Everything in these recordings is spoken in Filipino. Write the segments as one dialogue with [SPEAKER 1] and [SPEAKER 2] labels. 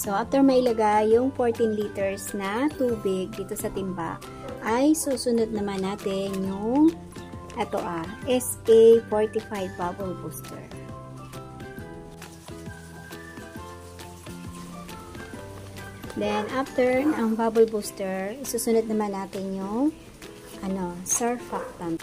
[SPEAKER 1] So, after mailagay yung 14 liters na tubig dito sa timba, ay susunod naman natin yung SA45 bubble booster. Then, after ang bubble booster, isusunod naman natin yung surfactant.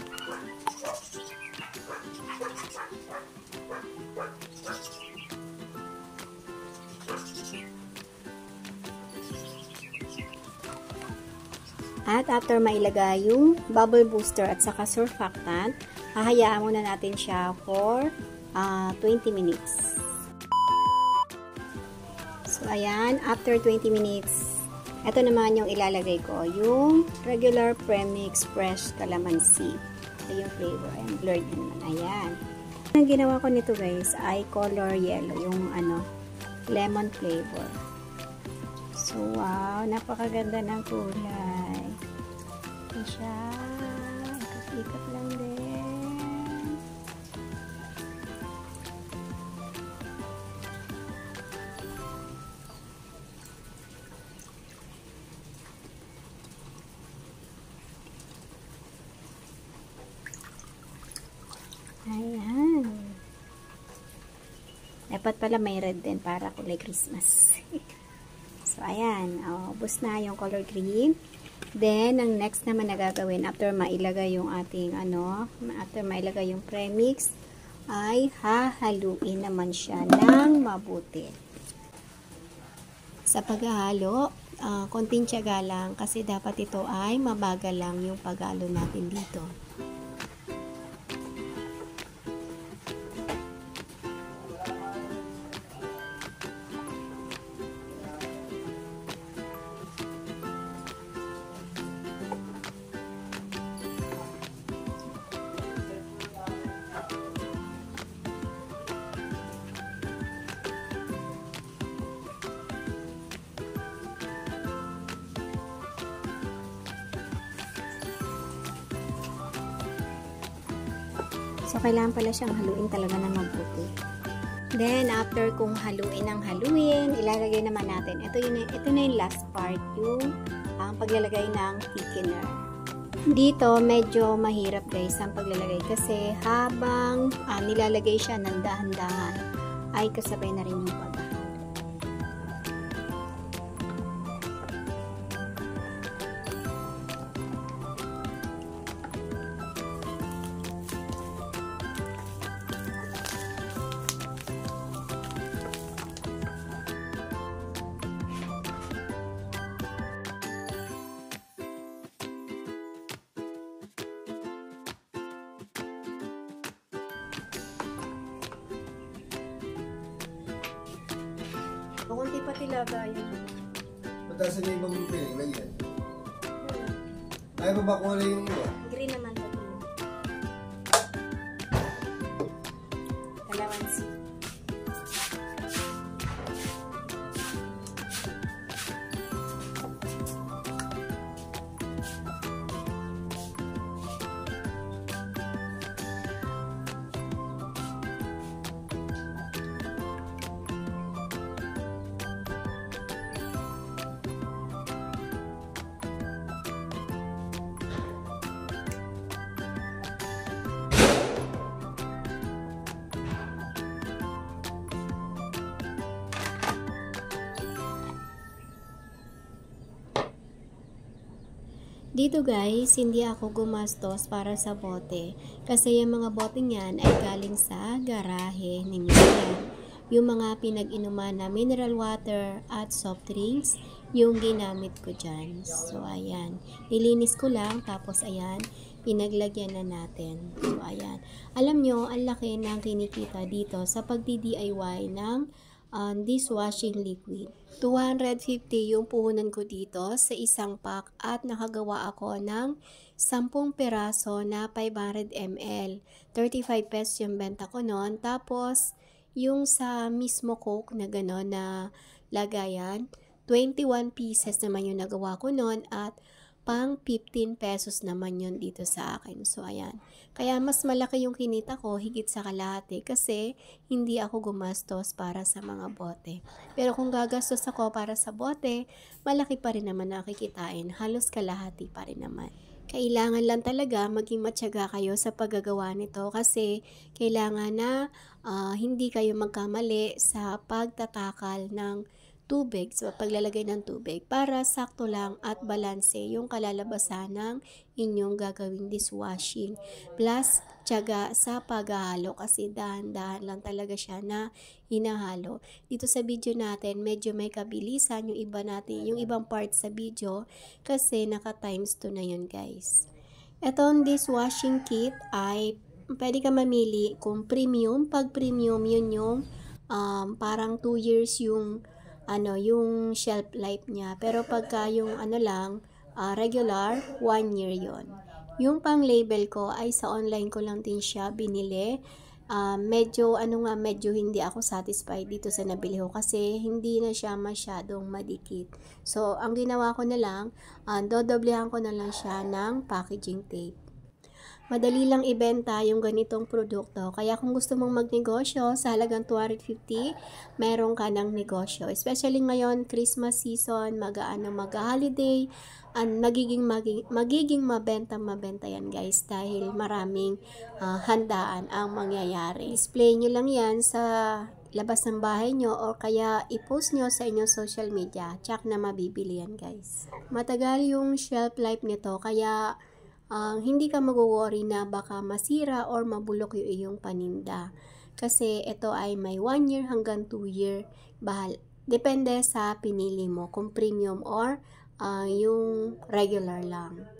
[SPEAKER 1] At after mailagay yung bubble booster at saka surfactant, hahayaan muna natin siya for 20 minutes. So, ayan, after 20 minutes, ito naman yung ilalagay ko, yung regular premix fresh calamansi. Ito yung flavor. Ayan, blurred na naman. Ayan. Ang ginawa ko nito guys ay color yellow, yung lemon flavor. So, wow, napakaganda ng kulay. Ito siya. Ikot-ikot lang din. Ayan. Dapat pala may red din para kulay Christmas. So, ayan. Ubos na yung color green. Then, ang next naman na gagawin after mailagay yung ating after mailagay yung premix, ay hahaluin naman siya ng mabuti. Sa paghahalo, konting tiyaga lang kasi dapat ito ay mabagal lang yung paghalo natin dito. So, kailangan pala siyang haluin talaga ng mabuti. Then, after kung haluin ng haluin, ilalagay naman natin. Ito na yung last part, yung paglalagay ng thickener. Dito, medyo mahirap guys ang paglalagay kasi habang nilalagay siya ng dahan-dahan, ay kasabay na rin yung paghalo. Kunti pa tilaga yun.
[SPEAKER 2] Patasan niya ibang piling na yan. Ayaw ba kung ano yung iba?
[SPEAKER 1] Green naman ito. Calamansi. Dito guys, hindi ako gumastos para sa bote kasi yung mga bote niyan ay galing sa garahe ni Miriam. Yung mga pinag-inuman na mineral water at soft drinks, yung ginamit ko dyan. So ayan, nilinis ko lang tapos ayan, pinaglagyan na natin. So ayan, alam nyo, ang laki ng kinikita dito sa pagdi-DIY ng dishwashing liquid. 250 yung puhunan ko dito sa isang pack at nakagawa ako ng 10 peraso na 500 ml. 35 pesos yung benta ko noon. Tapos, yung sa mismo Coke na gano'n na lagayan, 21 pieces naman yung nagawa ko noon at pang 15 pesos naman yun dito sa akin. So, ayan. Kaya mas malaki yung kinita ko, higit sa kalahati, kasi hindi ako gumastos para sa mga bote. Pero kung gagastos ako para sa bote, malaki pa rin naman nakikitain. Halos kalahati pa rin naman. Kailangan lang talaga maging matyaga kayo sa paggagawa nito kasi kailangan na hindi kayo magkamali sa pagtatakal ng tubig, sa paglalagay ng tubig para sakto lang at balanse yung kalalabasan ng inyong gagawing dishwashing. Plus, tiyaga sa paghahalo kasi dahan-dahan lang talaga siya na hinahalo. Dito sa video natin, medyo may kabilisan yung ibang part sa video kasi naka times 2 na yun guys. Etong dishwashing kit ay pwede ka mamili kung premium. Pag premium, yun yung parang 2 years yung shelf life niya. Pero pagka yung regular, 1 year yon. Yung pang label ko ay sa online ko lang din siya binili. Medyo hindi ako satisfied dito sa nabili ko kasi hindi na siya masyadong madikit. So, ang ginawa ko na lang, dodoblehan ko na lang siya ng packaging tape. Madali lang ibenta yung ganitong produkto. Kaya kung gusto mong magnegosyo sa halagang 250, meron ka ng negosyo. Especially ngayon, Christmas season, mag-holiday, magiging mabenta yan guys dahil maraming handaan ang mangyayari. Display nyo lang yan sa labas ng bahay nyo o kaya i-post nyo sa inyong social media. Tsak na mabibili yan guys. Matagal yung shelf life nito kaya hindi ka mag-worry na baka masira or mabulok yung iyong paninda. Kasi ito ay may 1 year hanggang 2 year. Depende sa pinili mo kung premium or yung regular lang.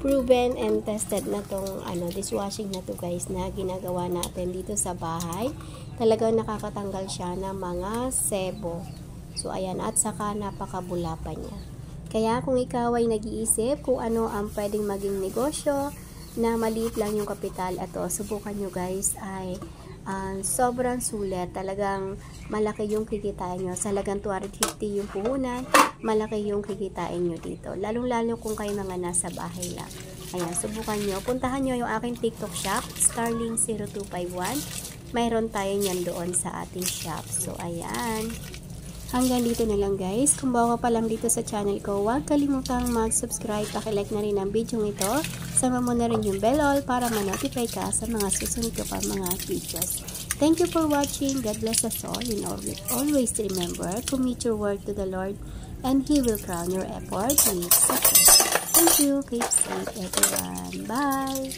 [SPEAKER 1] Proven and tested na tong dishwashing na to guys na ginagawa natin dito sa bahay. Talagang nakakatanggal siya ng mga sebo. So ayan, at saka napakabula pa niya. Kaya kung ikaw ay nag-iisip kung ano ang pwedeng maging negosyo na maliit lang yung kapital, subukan nyo guys ay sobrang sulit. Talagang malaki yung kikitain nyo. Sa halagang 250 yung puhunan, malaki yung kikitain nyo dito. Lalong-lalo kung kayo mga nasa bahay lang. Ayan, subukan nyo. Puntahan nyo yung aking TikTok shop, Starling0251. Mayroon tayo nyan doon sa ating shop. So, ayan. Hanggang dito na lang guys. Kung bago ka pa lang dito sa channel ko, huwag kalimutang mag-subscribe. Pakilike na rin ang video ito. Sama mo na rin yung bell all para ma-notify ka sa mga susunod ko pa mga videos. Thank you for watching. God bless us all. And always remember, commit your work to the Lord and He will crown your effort with success. Thank you. Keep safe everyone. Bye!